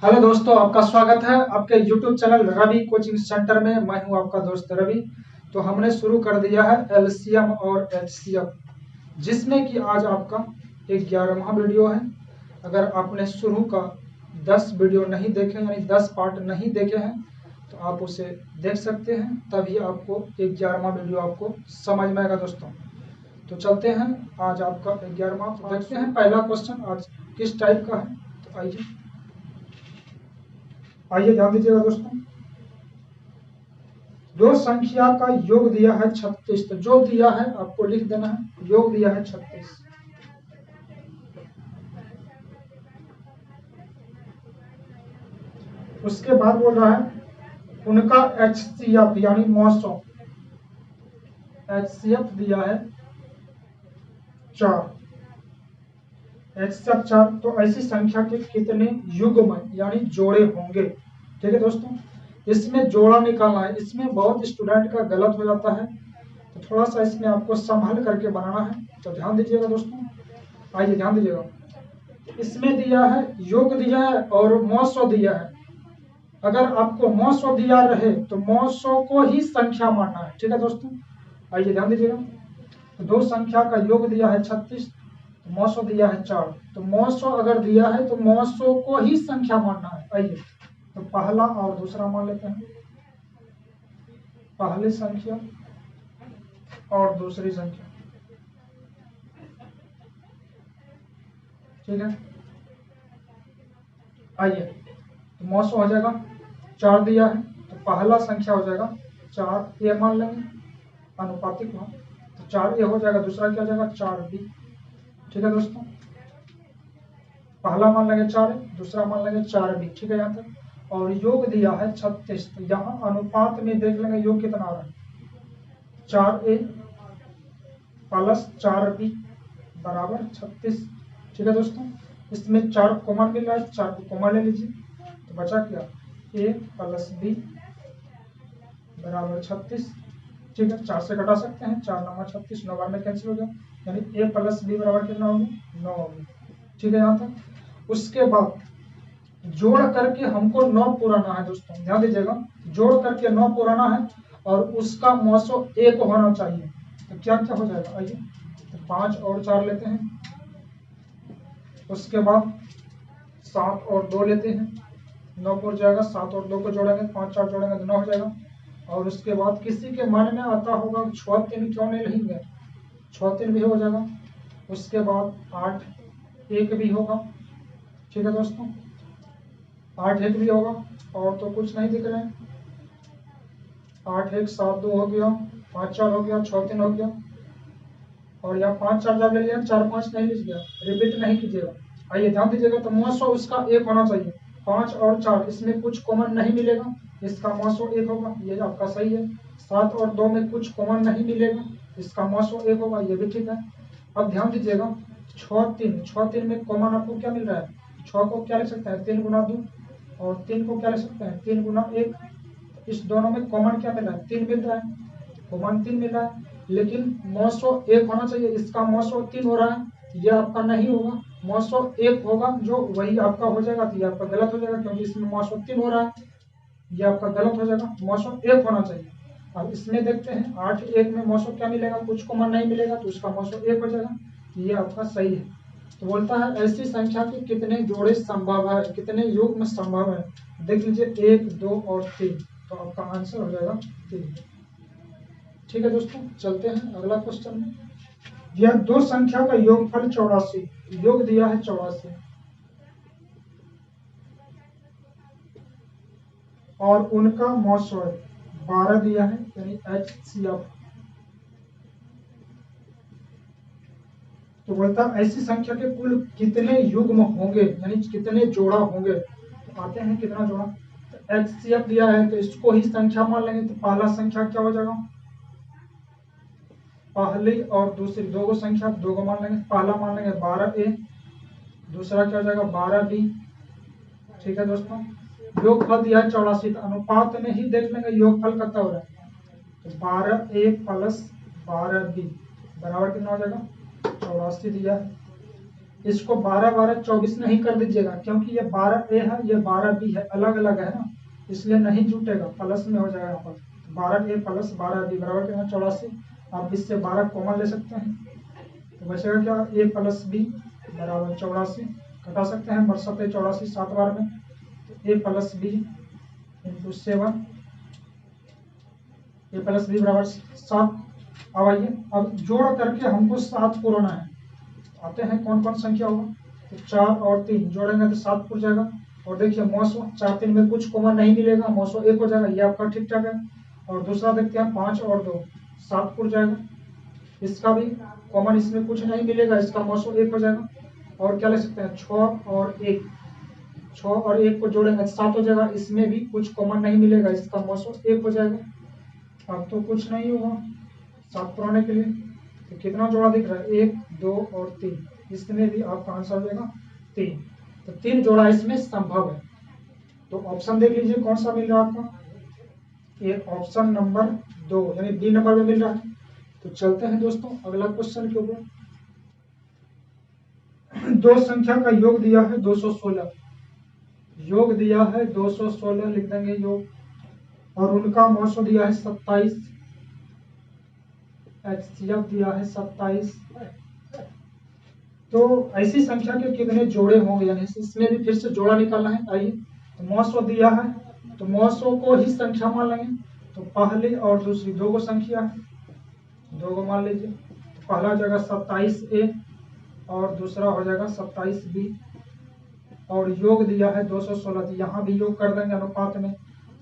Hello दोस्तों, आपका स्वागत है आपके YouTube channel Ravi coaching centre में। मैं हूं आपका दोस्त रवि। तो हमने शुरू कर दिया है एलसीएम और एचसीएफ, जिसमें कि आज आपका 11वां वीडियो है। अगर आपने शुरू का 10 वीडियो नहीं देखे, यानी 10 पार्ट नहीं देखे हैं, तो आप उसे देख सकते हैं, तभी आपको 11वां वीडियो आपको समझ में आएगा दोस्तों। तो चलते हैं, आज आपका 11वां देखते हैं। पहला क्वेश्चन आज किस टाइप का है, तो आइए ध्यान दीजिएगा दोस्तों। दो संख्या का योग दिया है 36, तो जो दिया है आपको लिख देना है, योग दिया है 36। उसके बाद बोल रहा है उनका एचसीएफ यानी मौसम, एचसीएफ दिया है 4, एचसीएफ 4। तो ऐसी संख्या के कितने युग्म यानी जोड़े होंगे। ठीक है दोस्तों, इसमें जोड़ा निकालना है। इसमें बहुत स्टूडेंट का गलत हो जाता है, तो थोड़ा सा इसमें आपको संभल करके बनाना है। तो ध्यान दीजिएगा दोस्तों, आइए ध्यान दीजिएगा। इसमें दिया है योग दिया है और मौसो दिया है। अगर आपको मौसो दिया रहे तो मौसो को ही संख्या मानना है। ठीक है दोस्तों, आइए ध्यान दीजिएगा। तो दो संख्या का योग दिया है 36, मौसो दिया है 4। तो मौसो अगर दिया है तो मौसो को ही संख्या मानना है। आइए तो पहला और दूसरा मान लेते हैं, पहली संख्या और दूसरी संख्या। ठीक है, आइए तो मौसो हो जाएगा 4 दिया है, तो पहला संख्या हो जाएगा 4 ए मान लेंगे, अनुपातिक मान। तो 4 ए हो जाएगा, दूसरा क्या हो जाएगा 4 बी। ठीक है दोस्तों, पहला मान लेंगे 4 ए, दूसरा मान लेंगे 4 बी। ठीक है यहाँ तक। और योग दिया है 36, तो यहाँ अनुपात में देख लेंगे योग कितना आ रहा है, 4 ए प्लस 4 बी बराबर 36। ठीक है दोस्तों, इसमें 4 कॉमन मिल रहा है, 4 को कॉमन ले लीजिए, तो बचा क्या ए प्लस बी बराबर 36। ठीक है, 4 से घटा सकते हैं, 4 9 36, 9 बार में कैंसिल हो गया, यानी ए प्लस बी बराबर कितना होगी 9 होगी। ठीक है यहाँ तक। उसके बाद जोड़ करके हमको 9 पुराना है दोस्तों, ध्यान दीजिएगा। जोड़ करके 9 पुराना है और उसका मौसो 1 होना चाहिए। तो क्या क्या हो जाएगा, आइए तो 5 और 4 लेते हैं। उसके बाद 7 और 2 लेते हैं, 9 हो जाएगा। 7 और 2 को जोड़ेंगे, 5 4 जोड़ेंगे तो 9 हो जाएगा। और उसके बाद किसी के मन में आता होगा 6 3 क्यों नहीं लिखेंगे, 6 3 भी हो जाएगा। उसके बाद 8 1 भी होगा। ठीक है दोस्तों, 8 1 भी होगा। और तो कुछ नहीं दिख रहे हैं, 8 1 7 2 हो गया, 5 4 हो गया, 6 3 हो गया। और यहाँ 5 4 जब ले लिया, 4 5 नहीं लिख गया, रिपीट नहीं कीजिएगा। आइए ध्यान दीजिएगा। तो मौसो उसका 1 होना चाहिए। 5 और 4 इसमें कुछ कॉमन नहीं मिलेगा, इसका मौसो 1 होगा, ये आपका सही है। 7 और 2 में कुछ कॉमन नहीं मिलेगा, इसका मौसो 1 होगा, ये भी ठीक है। अब ध्यान दीजिएगा, 6 3 में कॉमन आपको क्या मिल रहा है, 6 को क्या लिख सकते हैं 3 गुना 2, और 3 को क्या लिख सकते हैं 3 गुना 1। इस दोनों में कॉमन क्या मिल रहा है 3 मिल रहा है, कॉमन 3 मिल रहा है। लेकिन मौसो 1 होना चाहिए, इसका मौसो 3 हो रहा है, ये आपका नहीं होगा। मौसो 1 होगा जो वही आपका हो जाएगा, तो ये आपका गलत हो जाएगा, क्योंकि इसमें मौसो 3 हो रहा है, ये आपका गलत हो जाएगा। मौसो 1 होना चाहिए। अब इसमें देखते हैं 8 1 में मौसो क्या मिलेगा, कुछ कॉमन नहीं मिलेगा, तो उसका मौसो 1 हो जाएगा, ये आपका सही है। तो बोलता है ऐसी संख्या के कितने जोड़े संभव है, कितने युग्म संभव है। देख लीजिए 1 2 और 3, तो आपका आंसर हो जाएगा 3। ठीक है दोस्तों, चलते हैं अगला क्वेश्चन में। यह दो संख्या का योगफल 84, योग दिया है 84 और उनका मौसो 12 दिया है, यानी एचसीएफ। तो बोलता ऐसी संख्या के कुल कितने युग्म होंगे, यानी कितने जोड़ा होंगे। तो आते हैं कितना जोड़ा। तो एचसीएफ दिया है, तो इसको ही संख्या मान लेंगे। तो पहला संख्या क्या हो जाएगा, पहली और दूसरी दो को संख्या 2 को मान लेंगे। पहला मान लेंगे 12 ए, दूसरा क्या हो जाएगा 12 बी। ठीक है दोस्तों, योगफल दिया है 84, तो अनुपात में ही देख लेंगे योगफल कितना हो रहा है। तो 12 ए प्लस 12 बी बराबर कितना हो जाएगा 84 दिया है। इसको 12 12 24 नहीं कर दीजिएगा, क्योंकि ये 12A है, ये 12B है, अलग अलग है ना, इसलिए नहीं जुटेगा, प्लस में हो जाएगा यहाँ पर। 12A प्लस 12B बराबर कितना 84। आप इससे 12 कॉमन ले सकते हैं, तो बचेगा क्या A प्लस B बराबर 84। घटा सकते हैं, बरसते 84 7 बार में, तो A plus B into 7, A plus B बराबर 7। अब आइए, अब जोड़ करके हमको 7 पुराना है। आते हैं कौन कौन संख्या होगा, तो 4 और 3 जोड़ेंगे तो 7 पुर जाएगा। और देखिए मौसो 4 3 में कुछ कॉमन नहीं मिलेगा, मौसो 1 हो जाएगा, ये आपका ठीक ठाक है। और दूसरा देखते हैं 5 और 2 7 पुर जाएगा, इसका भी कॉमन इसमें कुछ नहीं मिलेगा, इसका मौसो 1 हो जाएगा। और क्या ले सकते हैं 6 और 1, 6 और 1 को जोड़ेंगे 7 हो जाएगा, इसमें भी कुछ कॉमन नहीं मिलेगा, इसका मौसो 1 हो जाएगा। अब तो कुछ नहीं होगा 7 पुराने के लिए, तो कितना जोड़ा दिख रहा है 1 2 और 3, इसमें भी आपका आंसर हो जाएगा 3। तो 3 जोड़ा इसमें संभव है। तो ऑप्शन देख लीजिए कौन सा मिल रहा है आपका, एक ऑप्शन नंबर 2 यानी बी नंबर में मिल रहा है। तो चलते हैं दोस्तों अगला क्वेश्चन के ऊपर। दो संख्या का योग दिया है 216, योग दिया है 216 लिख देंगे योग, और उनका मौसो दिया है 27, HCF दिया है 27। तो ऐसी संख्या के कितने जोड़े होंगे, यानी इसमें भी फिर से जोड़ा निकालना है। आइए, तो मौसो दिया है, तो मौसो को ही संख्या मान लेंगे, तो पहली और दूसरी दो को संख्या है, दो को मान लीजिए। तो पहला हो जाएगा 27A और दूसरा हो जाएगा 27B, और योग दिया है 216, तो यहाँ भी योग कर देंगे अनुपात में,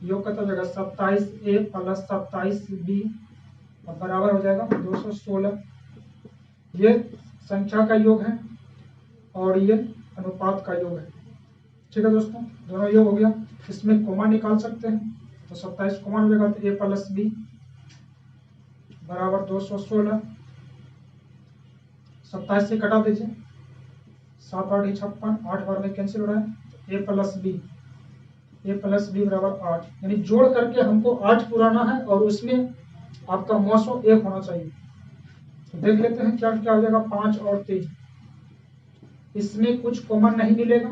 योग करता जाएगा 27A प्लस 27B और बराबर हो जाएगा 216। ये संख्या का योग है और ये अनुपात का योग है। ठीक है दोस्तों, दोनों योग हो गया। इसमें कॉमन निकाल सकते हैं, तो 27 कॉमन हो जाएगा, तो A प्लस B बराबर 216। 27 से कटा दीजिए, 7 8 56, 8 बार में कैंसिल हो रहा है। A प्लस बी बराबर 8, यानी जोड़ करके हमको 8 पुराना है और उसमें आपका मौसो 1 होना चाहिए। तो देख लेते हैं क्या क्या हो जाएगा। 5 और 3, इसमें कुछ कॉमन नहीं मिलेगा,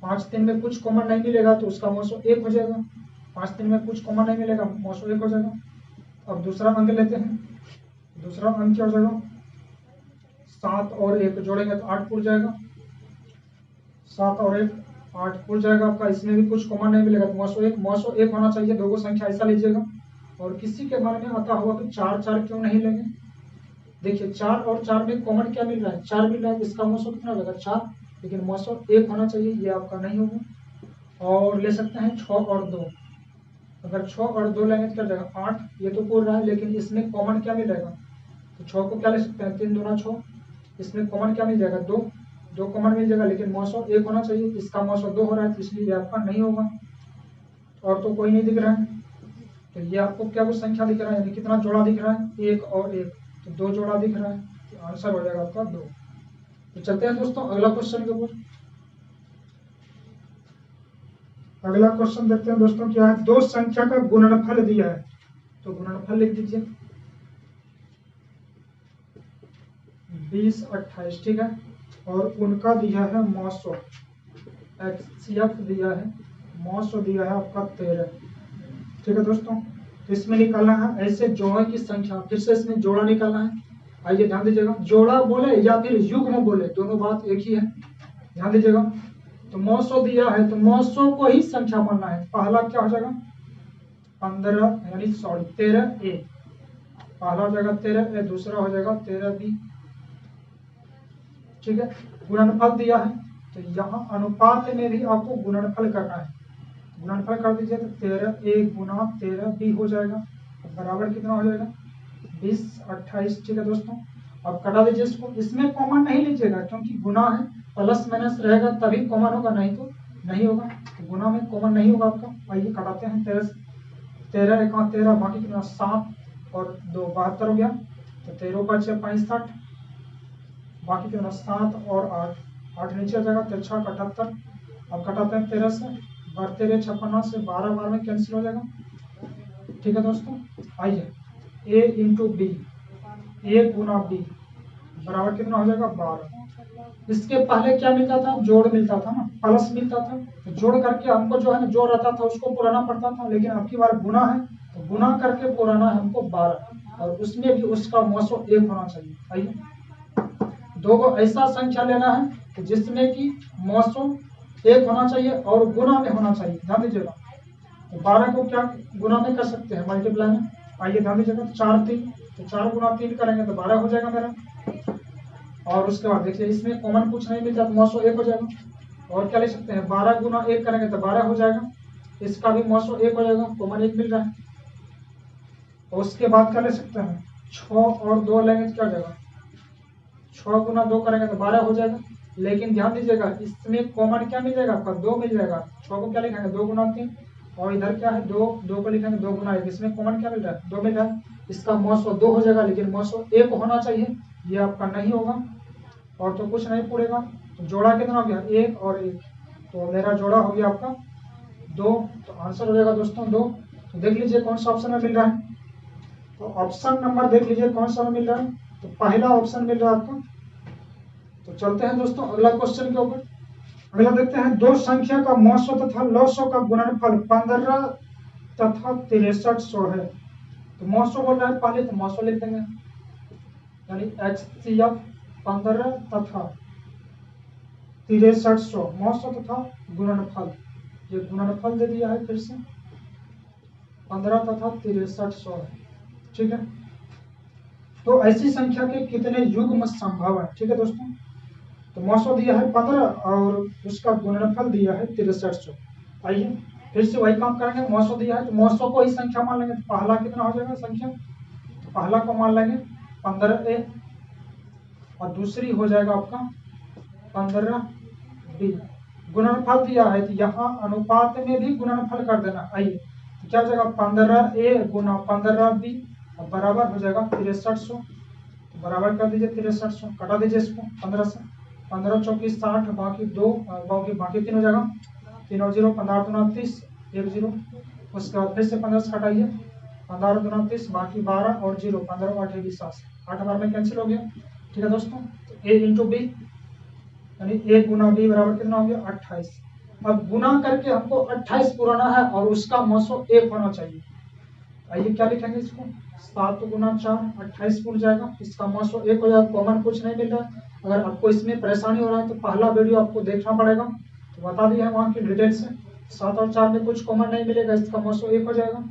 5 3 में कुछ कॉमन नहीं मिलेगा, तो उसका मौसो 1 हो जाएगा। 5 3 में कुछ कॉमन नहीं मिलेगा, मौसो 1 हो जाएगा। अब दूसरा अंक लेते हैं, दूसरा अंक क्या हो जाएगा 7 और 1 जोड़ेंगे तो 8 पुर जाएगा, 7 और 1 8 पुर जाएगा आपका, इसमें भी कुछ कॉमन नहीं मिलेगा, तो मौसो 1 होना चाहिए। दो को संख्या ऐसा लीजिएगा, और किसी के मन में आता हुआ तो 4 4 क्यों नहीं लेंगे। देखिए 4 और 4 में कॉमन क्या मिल रहा है 4 मिल रहा है, इसका मौसो कितना होगा 4, लेकिन मौसो 1 होना चाहिए, ये आपका नहीं होगा। और ले सकते हैं 6 और 2, अगर 6 और 2 लेंगे तो क्या जाएगा 8, ये तो पूर रहा है, लेकिन इसमें कॉमन क्या मिलेगा, तो 6 को क्या ले सकते हैं 3 दूना 6, इसमें कॉमन क्या मिल जाएगा 2, 2 कॉमन मिल जाएगा, लेकिन मौसो 1 होना चाहिए, इसका मौसो 2 हो रहा है, तो इसलिए आपका नहीं होगा। और तो कोई नहीं दिख रहा है, तो ये आपको क्या कुछ संख्या दिख रहा है, यानी कितना जोड़ा दिख रहा है 1 और 1, तो 2 जोड़ा दिख रहा है, तो आंसर हो जाएगा आपका 2। तो चलते हैं दोस्तों अगला क्वेश्चन के ऊपर। अगला क्वेश्चन देखते हैं दोस्तों क्या है। दो संख्या का गुणनफल दिया है, तो गुणनफल लिख दीजिए 20 28, ठीक है। और उनका दिया है मौसो, HCF दिया है, मौसो दिया है आपका 13, ठीक है दोस्तों। तो इसमें निकालना है ऐसे जोड़ों की संख्या, फिर से इसमें जोड़ा निकालना है। आइए ध्यान दीजिएगा, जोड़ा बोले या फिर युग्म बोले, दोनों बात एक ही है, ध्यान दीजिएगा। तो मौसो दिया है, तो मौसो को ही संख्या मानना है। पहला क्या हो जाएगा 15 यानी 13A, पहला हो जाएगा 13A, दूसरा हो जाएगा 13B, ठीक है। गुणनफल दिया है, तो यहाँ अनुपात में भी आपको गुणनफल करना है, गुणनफल कर दीजिए, तो 13A गुना 13B हो जाएगा, बराबर कितना हो जाएगा 20 28, ठीक है दोस्तों। अब कटा दीजिए इसको, इसमें कॉमन नहीं लीजिएगा क्योंकि गुना है, प्लस माइनस रहेगा तभी कॉमन होगा, नहीं तो नहीं होगा, तो गुना में कॉमन नहीं होगा आपका। आइए कटाते हैं, 13 एक 13, बाकी कितना 7 और 2 72 हो गया, तो 13 5 65, बाकी कितना 7 और 8 8 नीचे आ जाएगा, 13 6 78। अब कटाते हैं 13 से, 13 56 से 12 बार में कैंसिल हो जाएगा, ठीक है दोस्तों। आइए A इंटू बी, A गुना B बराबर कितना हो जाएगा 12, इसके पहले क्या मिलता था, जोड़ मिलता था ना, प्लस मिलता था, तो जोड़ करके हमको जो है ना जो रहता था उसको पुराना पड़ता था, लेकिन अब की बार गुना है तो गुना करके पुराना है हमको 12, और उसमें भी उसका मौसो 1 होना चाहिए। आइए दो को ऐसा संख्या लेना है कि जिसमें कि मौसो 1 होना चाहिए और गुना में होना चाहिए। ध्यान दीजिएगा, तो 12 को क्या गुना में कर सकते हैं, मल्टीप्लाई में। आइए ध्यान दीजिएगा, 4 3, तो 4 गुना 3 करेंगे तो 12 हो जाएगा मेरा। और उसके बाद देखिए इसमें कॉमन कुछ नहीं मिलता तो मौसो 1 हो जाएगा। और क्या ले सकते हैं, 12 गुना 1 करेंगे तो 12 हो जाएगा, इसका भी मौसो 1 हो जाएगा, कॉमन 1 मिल रहा है। और उसके बाद क्या ले सकते हैं, 6 और 2 लेंगे तो क्या हो जाएगा, 6 गुना 2 करेंगे तो 12 हो जाएगा। लेकिन ध्यान दीजिएगा इसमें कॉमन क्या मिल जाएगा आपका, 2 मिल जाएगा। 6 को क्या लिखेंगे, 2 गुना 3, और इधर क्या है 2, 2 को लिखेंगे 2 गुना 1, इसमें कॉमन क्या मिल रहा है, 2 मिल रहा है, इसका मौसो 2 हो जाएगा, लेकिन मौसो 1 होना चाहिए, ये आपका नहीं होगा। और तो कुछ नहीं पड़ेगा, तो जोड़ा कितना हो गया, 1 और 1, तो मेरा जोड़ा हो गया आपका 2, तो आंसर हो जाएगा दोस्तों 2। तो देख लीजिए कौन सा ऑप्शन में मिल रहा है, तो ऑप्शन नंबर देख लीजिए कौन सा में मिल रहा है, तो पहला ऑप्शन मिल रहा है आपको। तो चलते हैं दोस्तों अगला क्वेश्चन के ऊपर। अगला देखते हैं, दो संख्या का मौसो तथा लौसो का गुणनफल 15 तथा 6300 है। तो मौसो बोल रहा है पहले, तो मौसो लिख देंगे, यानी HCF 15 तथा 6300 मौसो तथा गुणनफल, ये गुणनफल दे दिया है फिर से, 15 तथा 6300 है। ठीक है, तो ऐसी संख्या के कितने युग्म संभव है। ठीक है दोस्तों, तो मौसो दिया है 15 और उसका गुणनफल दिया है 6300। आइए फिर से वही काम करेंगे, मौसो दिया है तो मौसो को ही संख्या मान लेंगे, तो पहला कितना हो जाएगा संख्या, तो पहला को मान लेंगे 15A, और दूसरी हो जाएगा आपका 15B। गुणनफल दिया है तो यहाँ अनुपात में भी गुणनफल कर देना। आइए तो क्या हो जाएगा, 15A गुना 15B बराबर हो जाएगा 6300, बराबर कर दीजिए 6300, कटा दीजिए इसको 15 से, 15 चौकी 60, बाकी 2 बाकी 3 हो जाएगा, 3 और 0, 15 दूना 30, 1 0। उसके बाद फिर से 15 से कटाइए, 15 दूना 30, बाकी 12 और 0, 15 8 20, 8 बार में कैंसिल हो गया। ठीक है दोस्तों, तो A इंटू बी, यानी A गुना B बराबर कितना हो गया, 28। अब गुना करके हमको 28 पुराना है और उसका मौसो 1 होना चाहिए। आइए क्या लिखेंगे इसको, 7 गुना 4 28 उड़ जाएगा, इसका मौसो 1 हो जाएगा, कॉमन कुछ नहीं मिल रहा है। अगर आपको इसमें परेशानी हो रहा है तो पहला वीडियो आपको देखना पड़ेगा, तो बता दिया है वहाँ की डिटेल से। 7 और 4 में कुछ कॉमन नहीं मिलेगा, इसका मौसो 1 हो जाएगा।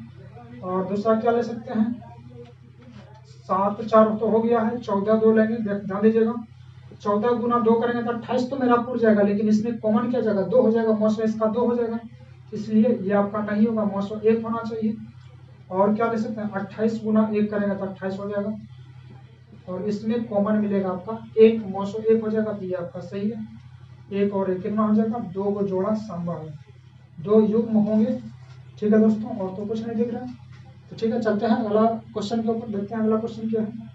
और दूसरा क्या ले सकते हैं, 7 4 तो हो गया है, 14 2 लेंगे, ध्यान दीजिएगा 14 गुना 2 करेंगे तो 28 तो मेरा पूरा जाएगा, लेकिन इसमें कॉमन क्या जाएगा, 2 हो जाएगा, मौसो इसका 2 हो जाएगा, इसलिए ये आपका नहीं होगा, मौसो 1 होना चाहिए। और क्या ले सकते हैं, 28 गुना 1 करेंगे तो 28 हो जाएगा, और इसमें कॉमन मिलेगा आपका 1, मौसो 1 हो जाएगा, तो ये आपका सही है। 1 और 1 कितना हो जाएगा, 2 को जोड़ा संभव है, 2 युग्म होंगे। ठीक है दोस्तों, और तो कुछ नहीं दिख रहा है, तो ठीक है चलते हैं अगला क्वेश्चन के ऊपर, देखते हैं अगला क्वेश्चन क्या है।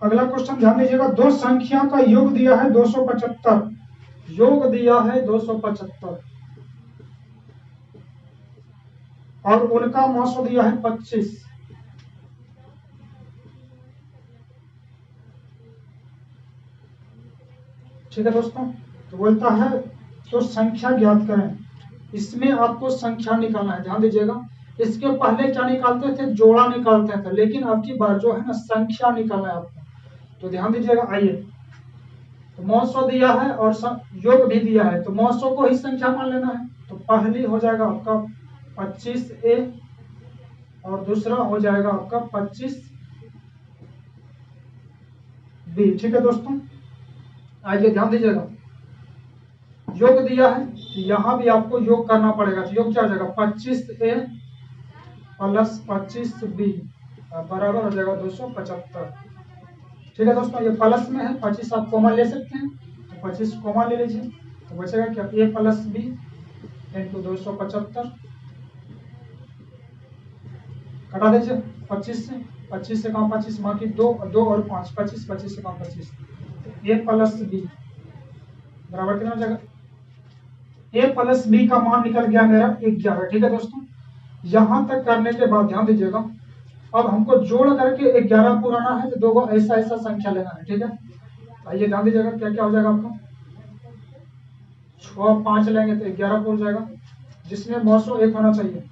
अगला क्वेश्चन ध्यान दीजिएगा, दो संख्या का योग दिया है 275, योग दिया है 275 और उनका मौसो दिया है 25। ठीक है दोस्तों, तो बोलता है तो संख्या ज्ञात करें, इसमें आपको संख्या निकालना है। ध्यान दीजिएगा, इसके पहले क्या निकालते थे, जोड़ा निकालते थे, लेकिन अब की बार जो है ना संख्या निकालना है आपको। तो ध्यान दीजिएगा, आइए तो मौसो दिया है और योग भी दिया है, तो मौसो को ही संख्या मान लेना है। तो पहली हो जाएगा आपका 25A और दूसरा हो जाएगा आपका 25B। ठीक है दोस्तों, आइए ध्यान दीजिएगा, योग दिया है यहाँ भी आपको योग करना पड़ेगा, तो योग क्या हो जाएगा, 25A प्लस 25B बराबर हो जाएगा 275। ठीक है दोस्तों, ये प्लस में है, 25 आप कॉमन ले सकते हैं, तो 25 कॉमन ले लीजिए, तो बचेगा क्या, A प्लस B इंटू 275, कटा दीजिए 25 से कम 25, बाकी 2 और 5, 25 25 से कम 25, तो A प्लस B बराबर कितना हो जाएगा, A प्लस B का मान निकल गया मेरा 11। ठीक है दोस्तों, यहां तक करने के बाद ध्यान दीजिएगा, अब हमको जोड़ करके 11 पुराना है, तो दो ऐसा ऐसा संख्या लेना है। ठीक है, आइए ध्यान दीजिएगा क्या क्या हो जाएगा आपका। 6 5 लेंगे तो 11 पूर जाएगा, जिसमें मौसो 1 होना चाहिए।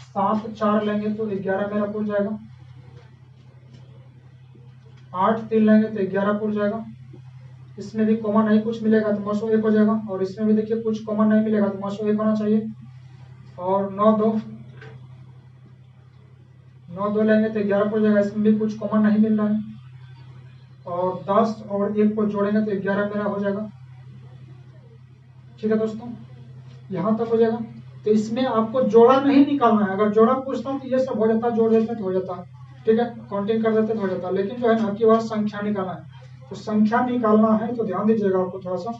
7 4 लेंगे तो 11 मेरा पूर जाएगा। 8 3 लेंगे तो 11 पूर जाएगा। इसमें भी कॉमन नहीं कुछ मिलेगा तो मौसो 1 हो जाएगा, और इसमें भी देखिए कुछ कॉमन नहीं मिलेगा तो मौसो 1 होना चाहिए। और 9 2 लेंगे तो 11 पूर जाएगा, इसमें भी कुछ कॉमन नहीं मिल रहा है। और 10 और 1 को जोड़ेंगे तो 11 मेरा हो जाएगा। ठीक है दोस्तों, यहाँ तक हो जाएगा। तो इसमें आपको जोड़ा नहीं निकालना है, अगर जोड़ा पूछता हूँ तो ये सब हो जाता है, जोड़ देते तो हो जाता है, ठीक है, काउंटिंग कर देते तो हो जाता है। लेकिन जो है ना, आपकी बार संख्या निकालना है, तो संख्या निकालना है तो ध्यान दीजिएगा आपको थोड़ा सा।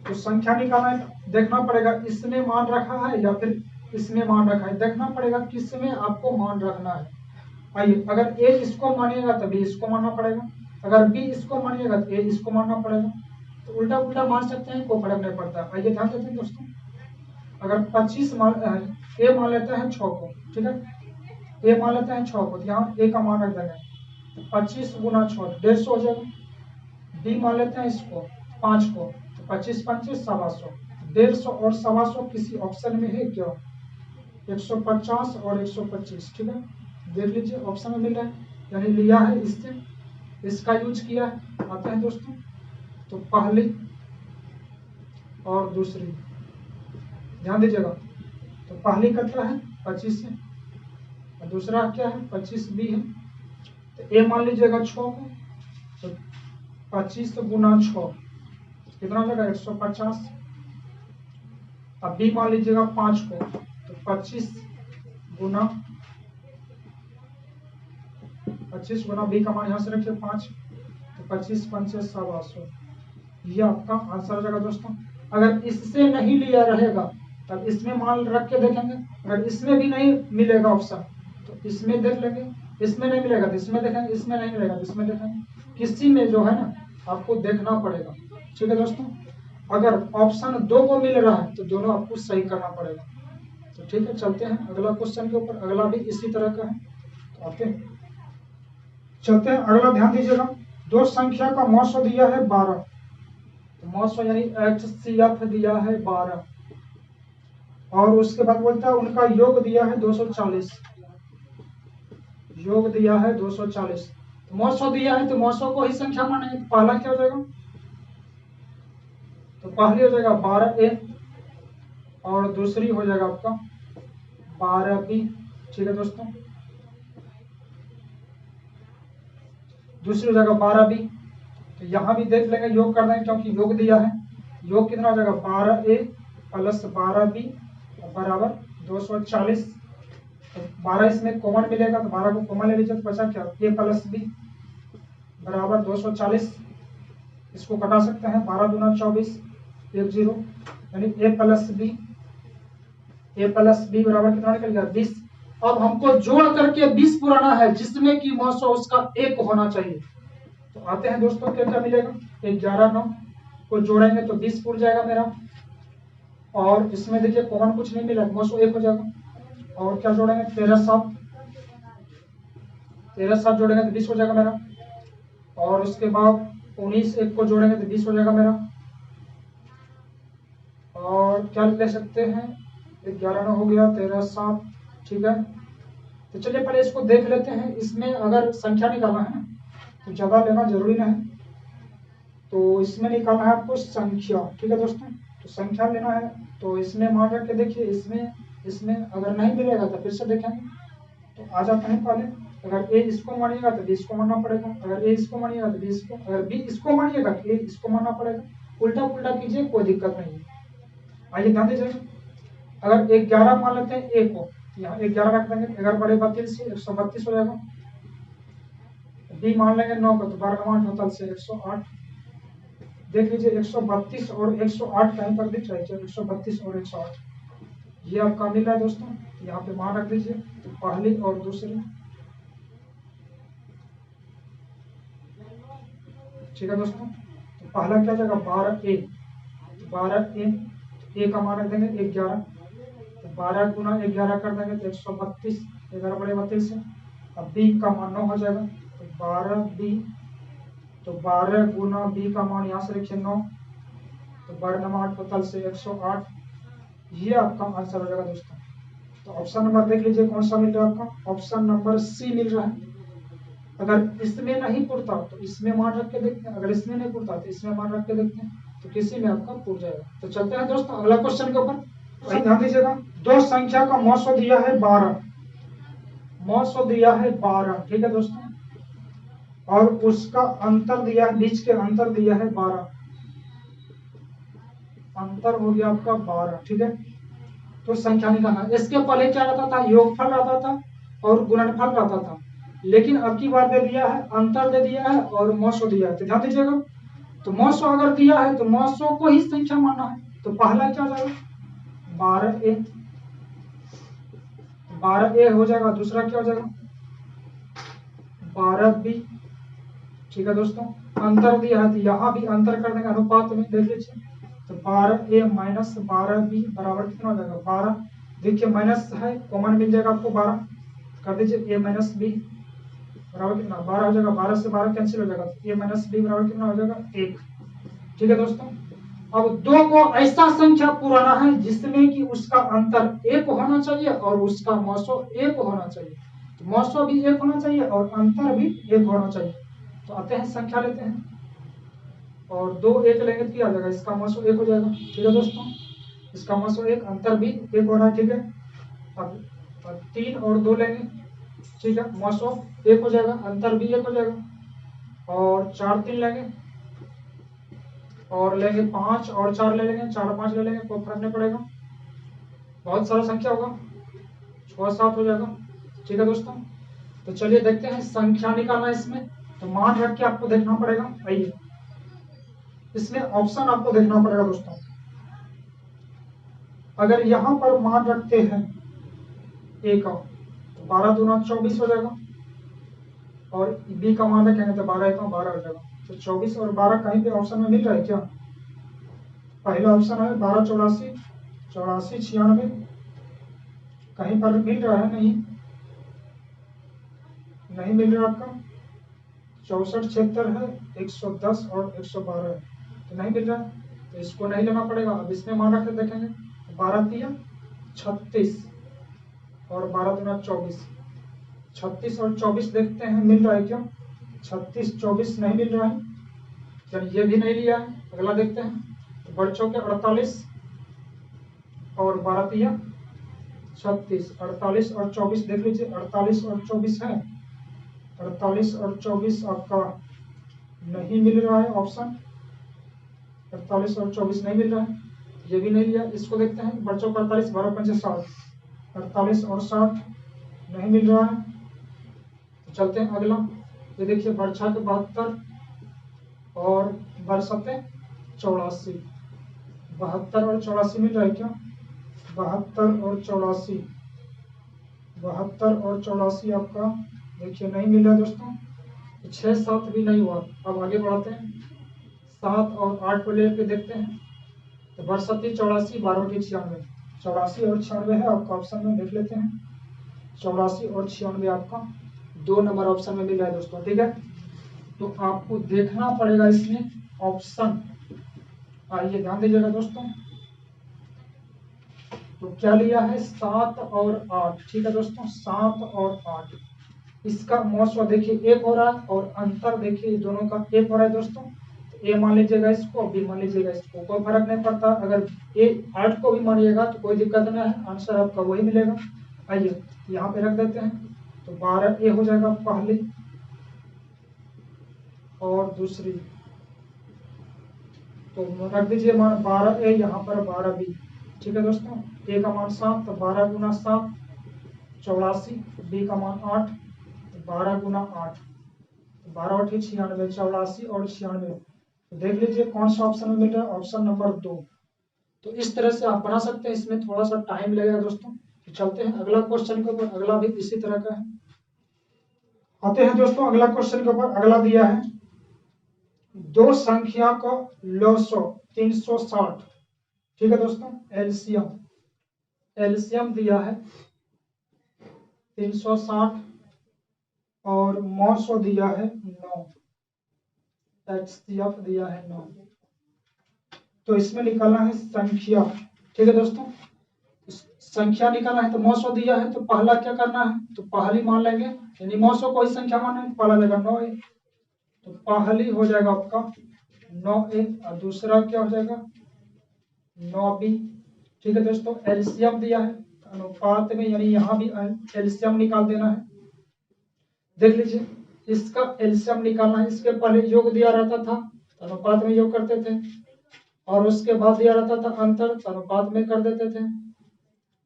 तो संख्या निकालना है, देखना पड़ेगा इसमें मान रखा है या फिर इसमें मान रखा है, देखना पड़ेगा किसमें आपको मान रखना है। आइए, अगर ए इसको मानिएगा तो बी इसको मानना पड़ेगा, अगर बी इसको मानिएगा तो ए इसको मानना पड़ेगा। तो उल्टा उल्टा मान सकते हैं, कोई फर्क नहीं पड़ता। आइए ध्यान देते हैं दोस्तों, अगर 25 मान ए मान लेते हैं 6 को, ठीक है, ए मान लेते हैं 6 को, यहाँ ए का मान रख देंगे, 25 गुना 6 150 हो जाएगा। बी मान लेते हैं इसको 5 को, तो 25 5 125, 150 और 125 किसी ऑप्शन में है क्या? 150 और 125, ठीक है, देख लीजिए ऑप्शन में मिल रहा है, यानी लिया है इससे, इसका यूज किया है। आते हैं दोस्तों, तो पहली और दूसरी ध्यान दीजिएगा। तो पहली कितना है 25 है, और दूसरा क्या है 25 बी है। तो ए मान लीजिएगा 6 को, तो 25 गुना 6 कितना हो जाएगा 150। अब बी मान लीजिएगा 5 को, तो 25 गुना बी का मान यहाँ से रखिए 5, तो 25 5 125, ये आपका आंसर हो जाएगा दोस्तों। अगर इससे नहीं लिया रहेगा तब इसमें मान रख के देखेंगे, अगर इसमें भी नहीं मिलेगा ऑप्शन तो इसमें देख लेंगे, इसमें नहीं मिलेगा तो इसमें देखेंगे, इसमें नहीं मिलेगा तो इसमें देखेंगे, किसी में जो है ना आपको देखना पड़ेगा। ठीक है दोस्तों, अगर ऑप्शन 2 को मिल रहा है तो दोनों आपको सही करना पड़ेगा। तो ठीक है, चलते हैं अगला क्वेश्चन के ऊपर, अगला भी इसी तरह का है। तो आते चलते हैं अगला, ध्यान दीजिएगा। दो संख्या का मौसो दिया है 12, तो मौसो यानी HCF दिया है 12, और उसके बाद बोलता है उनका योग दिया है 240, योग दिया है 240। तो मौसो दिया है तो मौसो को ही संख्या मानेंगे, तो पहला क्या हो जाएगा, तो पहली हो जाएगा 12A, और दूसरी हो जाएगा आपका 12B। ठीक है दोस्तों, दूसरी हो जाएगा 12B। तो यहाँ भी देख लेंगे, योग कर देंगे क्योंकि योग दिया है। योग कितना हो जाएगा 12A प्लस 12B बराबर 240। तो 12 इसमें कॉमन मिलेगा, तो 12 को कॉमन ले लीजिए, तो बचा क्या A प्लस B बराबर 240। इसको कटा सकते हैं, 12 दूना 24 1 0, यानी A प्लस B बराबर कितना निकल गया 20। अब हमको जोड़ करके 20 पुराना है, जिसमें कि मौसो उसका 1 होना चाहिए। तो आते हैं दोस्तों, क्या क्या मिलेगा, 11 9 को जोड़ेंगे तो 20 पूर जाएगा मेरा, और इसमें देखिए कॉमन कुछ नहीं मिला, मौसो 1 हो जाएगा। और क्या जोड़ेंगे 13 7 जोड़ेंगे तो 20 हो जाएगा मेरा, और उसके बाद 19 1 को जोड़ेंगे तो 20 हो जाएगा मेरा। और क्या ले सकते हैं, 11 9 हो गया, 13 7, ठीक है। तो चलिए पहले इसको देख लेते हैं, इसमें अगर संख्या निकालना है ना तो ज्यादा लेना जरूरी नहीं, तो इसमें निकालना है आपको संख्या। ठीक है दोस्तों, तो संख्या लेना है, तो इसमें मान रख के देखिए, इसमें अगर नहीं मिलेगा तो फिर से देखेंगे। तो आ जाता है पहले, अगर ए इसको मानिएगा तो बी इसको मानना पड़ेगा, अगर ए इसको मानिएगा तो बी इसको, अगर बी इसको मानिएगा तो ए इसको मानना पड़ेगा, उल्टा पुल्टा कीजिए कोई दिक्कत नहीं है। आइए ध्यान दीजिए, अगर 11 मान लेते हैं ए को, यहाँ 11 रख देंगे, 11 बड़े 32 से 132 हो जाएगा। बी मान लेंगे 9 का, तो 12 9 टोटल से 108। देख लीजिए 132 और 108 कहीं पर दिख रहा है, 132 और 108 ये आपका मिल रहा है दोस्तों। यहाँ पे मान रख दीजिए, तो पहली और दूसरी। ठीक है दोस्तों, तो पहला क्या हो जाएगा 12A, 12A ए का मान रख देंगे 11, तो 12 गुना 11 कर देंगे तो 132, 11 बड़े 32 से। अब बी का मान 9 हो जाएगा, तो 12B तो 12 गुना b का मान यहाँ से लिखिए 9, तो 12 9 8 पतल से 108, ये आपका आंसर हो जाएगा दोस्तों। तो ऑप्शन नंबर देख लीजिए कौन सा मिल रहा है आपका, ऑप्शन नंबर सी मिल रहा है। अगर इसमें नहीं पुरता तो इसमें मान रख के देखते हैं, अगर इसमें नहीं पुरता तो इसमें मान रख के देखते हैं, तो किसी में आपका पुर जाएगा। तो चलते हैं दोस्तों अगला क्वेश्चन के ऊपर। ध्यान दीजिएगा, दो संख्या का मौसो दिया है 12, मौसो दिया है 12, ठीक है दोस्तों, और उसका अंतर दिया है, बीच के अंतर दिया है 12, अंतर हो गया आपका 12, ठीक है। तो संख्या निकालना, इसके पहले क्या रहता था, योगफल रहता था और गुणनफल रहता था, लेकिन अब की बार दे दिया है, अंतर दे दिया है और मौसो दिया है। तो ध्यान दीजिएगा, तो मौसो अगर दिया है तो मौसो को ही संख्या मानना है। तो पहला क्या हो जाएगा 12a, 12a हो जाएगा, दूसरा क्या हो जाएगा 12b, ठीक है दोस्तों। अंतर दिया है तो यहाँ भी अंतर कर देंगे अनुपात में, देख लीजिए, तो 12a माइनस 12b बराबर कितना हो जाएगा 12, देखिए माइनस है कॉमन मिल जाएगा आपको 12, कर दीजिए a माइनस बी बराबर कितना 12 हो जाएगा, 12 से 12 कैंसिल हो जाएगा, तो a माइनस बी बराबर कितना हो जाएगा 1, ठीक है दोस्तों। अब दो को ऐसा संख्या पुराना है जिसमें कि उसका अंतर एक होना चाहिए और उसका मौसो एक होना चाहिए, तो मौसो भी एक होना चाहिए और अंतर भी एक होना चाहिए। तो आते हैं संख्या लेते हैं, और दो एक लेंगे तो क्या आ जाएगा, इसका मौसो एक हो जाएगा, ठीक है दोस्तों, इसका मौसो एक, अंतर भी एक हो रहा है, ठीक है। अब 3 और 2 लेंगे, ठीक है, मौसो एक हो जाएगा, अंतर भी एक हो जाएगा, और 4 3 लेंगे, और लेंगे 5 और 4 ले लेंगे, 4 5 ले लेंगे, कोई फर्क नहीं पड़ेगा, बहुत सारा संख्या होगा, 6 7 हो जाएगा, ठीक है दोस्तों। तो चलिए देखते हैं संख्या निकालना इसमें, तो मान रख के आपको देखना पड़ेगा, आइए इसमें ऑप्शन आपको देखना पड़ेगा दोस्तों। अगर यहां पर मान रखते हैं ए का, तो 12 दूना 24 हो जाएगा, और बी का मान रखेंगे तो 12 का 12 हो जाएगा। तो 24 और 12 कहीं पे ऑप्शन में मिल रहा है क्या, पहला ऑप्शन है 12 84 84 96, कहीं पर मिल रहा है, नहीं मिल रहा आपका, 64 76 है, 110 और 112 है, तो नहीं मिल रहा है, तो इसको नहीं लेना पड़ेगा। अब इसमें मान रख के देखेंगे, 12 3 36 और 12 दूना 24, 36 और 24 देखते हैं मिल रहा है क्या, 36 24 नहीं मिल रहा है, चलिए ये भी नहीं लिया है। अगला देखते हैं, तो बढ़ चौके 48 और 12 3 36, 48 और 24 देख लीजिए, 48 और 24 है, 48 और 24 आपका नहीं मिल रहा है ऑप्शन, 48 और 24 नहीं मिल रहा है, ये भी नहीं लिया। इसको देखते हैं, बच्चों का 48 12 5 60, 48 और 60 नहीं मिल रहा है, तो चलते हैं अगला। ये देखिए बरछा के 72 और बरसते 84, 72 और 84 मिल रहा है क्या, 72 और 84, 72 और 84 आपका देखिए नहीं मिल रहा है दोस्तों, तो 6 7 भी नहीं हुआ। अब आगे बढ़ाते हैं, 7 और 8 को लेकर देखते हैं, तो 62 84 12 96, 84 और 96 है आपका ऑप्शन में, देख लेते हैं, 84 और 96 आपका 2 नंबर ऑप्शन में मिल रहा है दोस्तों, ठीक है। तो आपको देखना पड़ेगा इसमें ऑप्शन, आइए ध्यान दीजिएगा दोस्तों, तो क्या लिया है 7 और 8, ठीक है दोस्तों, 7 और 8, इसका मौसम देखिए एक हो रहा है और अंतर देखिए दोनों का एक हो रहा है दोस्तों, तो ए मान लीजिएगा इसको, बी मान लीजिएगा इसको, कोई फर्क नहीं पड़ता, अगर ए 8 को भी मानिएगा तो कोई दिक्कत नहीं है, आंसर आपका वही मिलेगा। आइए यहाँ पे रख देते हैं, तो 12 ए हो जाएगा पहली और दूसरी, तो रख दीजिए मान 12 ए, यहाँ पर 12 बी, ठीक है दोस्तों। ए का मान 7, तो 12 गुना 7 84, बी का मान 8, तो 12 गुना 8, 12 8 96, 84 और 96, तो देख लीजिए कौन सा ऑप्शन में मिल रहा है, ऑप्शन नंबर 2। तो इस तरह से आप बना सकते हैं, इसमें थोड़ा सा टाइम लगेगा दोस्तों। तो चलते हैं अगला क्वेश्चन के ऊपर, अगला भी इसी तरह का है। आते हैं दोस्तों अगला क्वेश्चन के ऊपर, अगला दिया है दो संख्या का लॉसो 360, ठीक है दोस्तों, एलसीएम, एलसीएम दिया है 360 और मौसो दिया है 9, HCF दिया है 9। तो इसमें निकालना है संख्या। ठीक है दोस्तों, संख्या निकालना है तो 900 दिया है तो पहला क्या करना है, तो पहली मान लेंगे, यानी 900 कोई संख्या मानना है, पहला लेगा 9A, तो पहली हो जाएगा आपका 9A और दूसरा क्या हो जाएगा 9B। ठीक है दोस्तों, एलसीएम दिया है अनुपात में, यानी यहाँ भी एलसीएम निकाल देना है। देख लीजिए, इसका एलसीएम निकालना है, इसके पहले योग दिया रहता था तो अनुपात में योग करते थे, और उसके बाद दिया रहता था अंतर तो अनुपात में कर देते थे,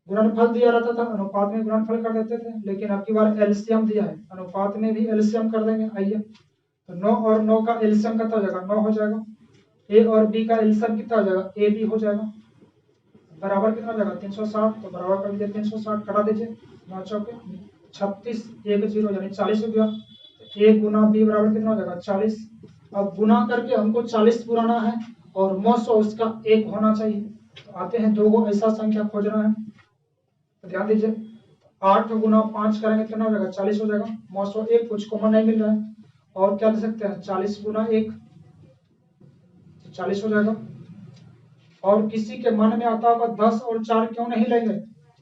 गुणनफल दिया रहता था अनुपात में गुणनफल कर देते थे, लेकिन अब की बार एलसीएम दिया है अनुपात में भी एलसीएम कर देंगे। आइए, तो 9 और 9 का एलसीएम कितना हो जाएगा 9 हो जाएगा, ए और बी का एलसीएम कितना हो जाएगा ए बी हो जाएगा, बराबर कितना हो जाएगा 360, तो बराबर कर दीजिए 360, कटा दीजिए 9 चौके 36, 1 0 यानी 40 हो गया। ए गुना बी बराबर कितना हो जाएगा 40। अब गुना करके हमको 40 पुराना है और 900 उसका 1 होना चाहिए, तो आते हैं 2 को ऐसा संख्या खोजना है, तो ध्यान दीजिए 8 गुना 5 करेंगे कितना हो जाएगा 40 हो जाएगा, 901 कुछ कॉमन नहीं मिल रहा है, और क्या दे सकते हैं 40 गुना 1 40 हो जाएगा। और किसी के मन में आता होगा 10 और 4 क्यों नहीं लेंगे,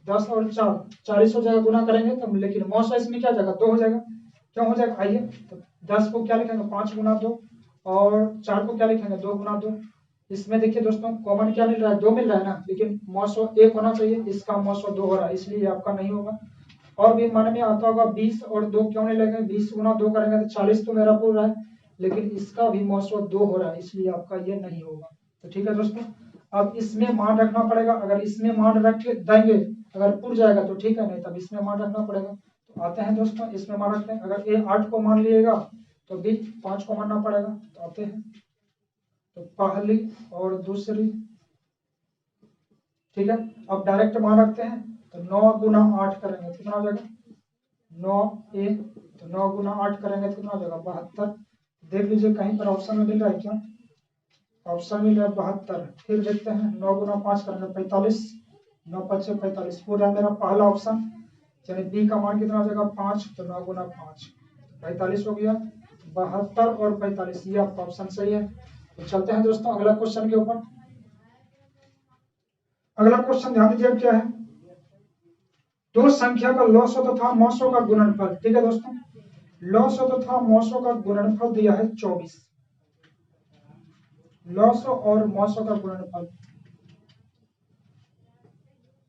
10 और 4 40 हो जाएगा, गुना करेंगे तब, लेकिन 900 इसमें क्या जाएगा 2 हो जाएगा, क्यों हो जाएगा, आइए तो 10 को क्या लिखेंगे 5 गुना 2 और 4 को क्या लिखेंगे 2 गुना 2। इसमें देखिए दोस्तों कॉमन क्या मिल रहा है 2 मिल रहा है ना, लेकिन 901 होना चाहिए, इसका 902 हो रहा है, इसलिए आपका नहीं होगा। और भी मन में आता होगा 20 और 2 क्यों नहीं लेंगे, 20 गुना 2 करेंगे तो 40 तो मेरा पूरा है, लेकिन इसका भी 902 हो रहा है, इसलिए आपका ये नहीं होगा। तो ठीक है दोस्तों, अब इसमें मान रखना पड़ेगा, अगर इसमें मान रख देंगे अगर पुर जाएगा तो ठीक है, नहीं तब इसमें मान रखना पड़ेगा। तो आते हैं दोस्तों इसमें मान रखते हैं, अगर ए 8 को मान लिएगा तो बी 5 को मानना पड़ेगा, तो आते हैं तो पहली और दूसरी। ठीक है, अब डायरेक्ट मान रखते हैं, तो 9 गुना 8 करेंगे कितना हो जाएगा 9A, तो 9 गुना 8 करेंगे तो कितना हो जाएगा 72। देख लीजिए कहीं पर ऑप्शन में मिल रहा है क्या, ऑप्शन मिल रहा है 72। फिर देखते हैं 9 गुना 5 करेंगे 45, 9 5 45 पूरा मेरा पहला ऑप्शन, यानी बी का मान कितना हो जाएगा 5, तो 9 गुना 5 45 हो गया, 72 और 45 ये आपका ऑप्शन सही है। तो चलते हैं दोस्तों अगला क्वेश्चन के ऊपर। अगला क्वेश्चन ध्यान दीजिए क्या है, दो संख्या का लॉसो तथा मौसों का गुणनफल। ठीक है दोस्तों, लॉसो तथा मौसों का गुणनफल दिया है 24, लॉसो और मौसों का गुणनफल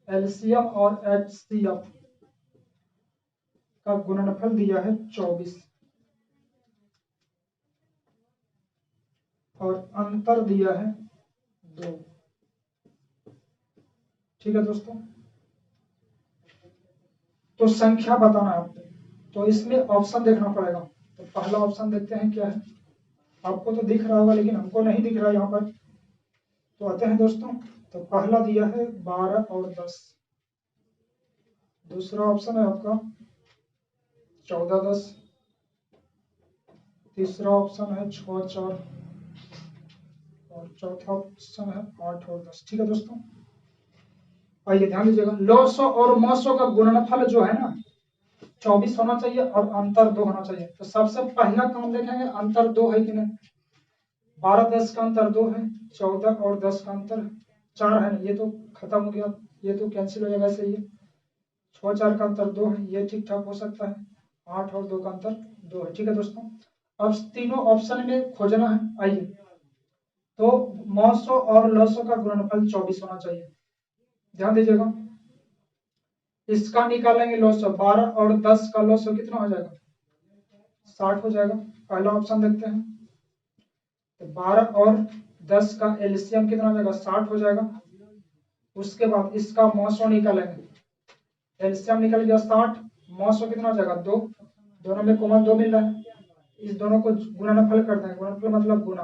एलसीएम और एचसीएफ का गुणनफल दिया है 24 और अंतर दिया है 2। ठीक है दोस्तों, तो संख्या बताना है आपको, तो इसमें ऑप्शन देखना पड़ेगा। तो पहला ऑप्शन देखते हैं क्या है, आपको तो दिख रहा होगा लेकिन हमको नहीं दिख रहा यहाँ पर। तो आते हैं दोस्तों, तो पहला दिया है 12 और 10, दूसरा ऑप्शन है आपका 14 10, तीसरा ऑप्शन है 6 4 और चौथा ऑप्शन है 8 और 10। ठीक है दोस्तों, आइए ध्यान दीजिएगा, लॉसो और मौसो का गुणनफल जो है ना 24 होना चाहिए और अंतर 2 होना चाहिए। तो सबसे पहला काम देखेंगे अंतर 2 है कि नहीं, 12 10 का अंतर 2 है, 14 और 10 का अंतर 4 है ना, ये तो खत्म हो गया, ये तो कैंसिल हो जाएगा, ऐसे ही 6 4 का अंतर 2 है, ये ठीक ठाक हो सकता है, 8 और 2 का अंतर 2 है। ठीक है दोस्तों, अब तीनों ऑप्शन में खोजना है। आइए, तो मौसो और लॉसो का गुणनफल 24 होना चाहिए, ध्यान दीजिएगा, इसका निकालेंगे लॉसो, 12 और 10 का लॉसो कितना हो जाएगा 60 हो जाएगा। पहला ऑप्शन देखते हैं, तो 12 और 10 का एलसीएम कितना हो जाएगा 60 हो जाएगा। उसके बाद इसका मौसो निकालेंगे, एलसीएम निकल गया 60, मौसो कितना हो जाएगा 2, दोनों में कॉमन 2 मिल रहा है, इस दोनों को गुणनफल कर देंगे, गुणनफल मतलब गुना,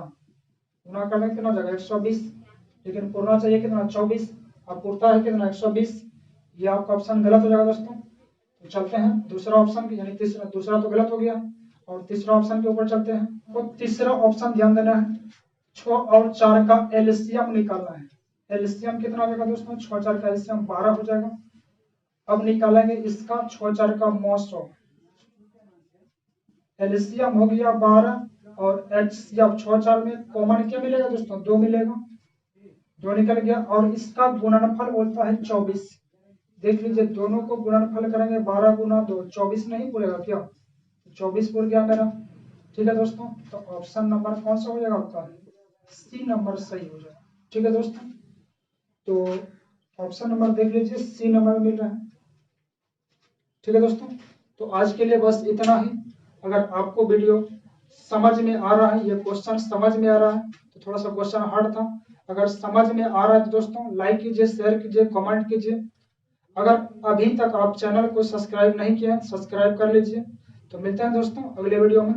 गुना करने कितना हो जाएगा 120, लेकिन पूर्णा चाहिए कितना 24, अब पूर्ता है कितना 120, ये आपका ऑप्शन गलत हो जाएगा दोस्तों। तो चलते हैं दूसरा ऑप्शन, यानी तीसरा, दूसरा तो गलत हो गया और तीसरा ऑप्शन के ऊपर चलते हैं। तो तीसरा ऑप्शन ध्यान देना है, 6 और 4 का एलसीएम निकालना है, एलसीएम कितना हो जाएगा दोस्तों 6 4 का एलसीएम 12 हो जाएगा। अब निकालेंगे इसका 6 4 का मौसो, एलसीएम हो गया 12 और HCF 6 4 में कॉमन क्या मिलेगा दोस्तों? 2 मिलेगा, 2 निकल गया। और इसका गुणनफल बोलता है 24। देख लीजिए दोनों को गुणनफल करेंगे 12 गुना 2 24 नहीं बोलेगा क्या? 24 बोल गया मेरा। ठीक है दोस्तों, तो ऑप्शन नंबर कौन सा हो जाएगा आपका? सी नंबर सही हो जाएगा। ठीक है दोस्तों, तो ऑप्शन नंबर देख लीजिए सी नंबर मिल रहा है। ठीक है दोस्तों, तो आज के लिए बस इतना ही। अगर आपको वीडियो समझ में आ रहा है, ये क्वेश्चन समझ में आ रहा है, तो थोड़ा सा क्वेश्चन हार्ड था। अगर समझ में आ रहा है तो दोस्तों लाइक कीजिए, शेयर कीजिए, कमेंट कीजिए। अगर अभी तक आप चैनल को सब्सक्राइब नहीं किया है, सब्सक्राइब कर लीजिए। तो मिलते हैं दोस्तों अगले वीडियो में।